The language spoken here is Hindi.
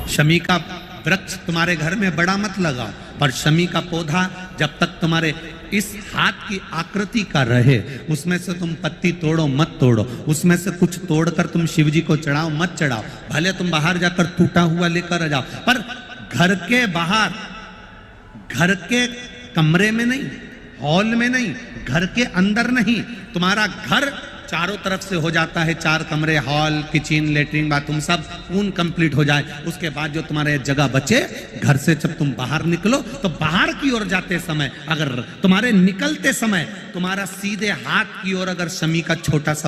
शमी का वृक्ष तुम्हारे घर में बड़ा मत लगाओ, पर शमी का पौधा जब तक तुम्हारे इस हाथ की आकृति का रहे, उसमें से तुम पत्ती तोड़ो मत तोड़ो, उसमें से कुछ तोड़कर तुम शिव जी को चढ़ाओ मत चढ़ाओ। भले तुम बाहर जाकर टूटा हुआ लेकर आ जाओ, पर घर के बाहर, घर के कमरे में नहीं, हॉल में नहीं, घर के अंदर नहीं। तुम्हारा घर चारों तरफ से हो जाता है, 4 कमरे, हॉल, किचन, लेटरिन, बाथरूम सब पूर्ण कंप्लीट हो जाए, उसके बाद जो तुम्हारे जगह बचे, घर से जब तुम बाहर निकलो तो बाहर की ओर जाते समय, अगर तुम्हारे निकलते समय तुम्हारा सीधे हाथ की ओर अगर शमी का छोटा सा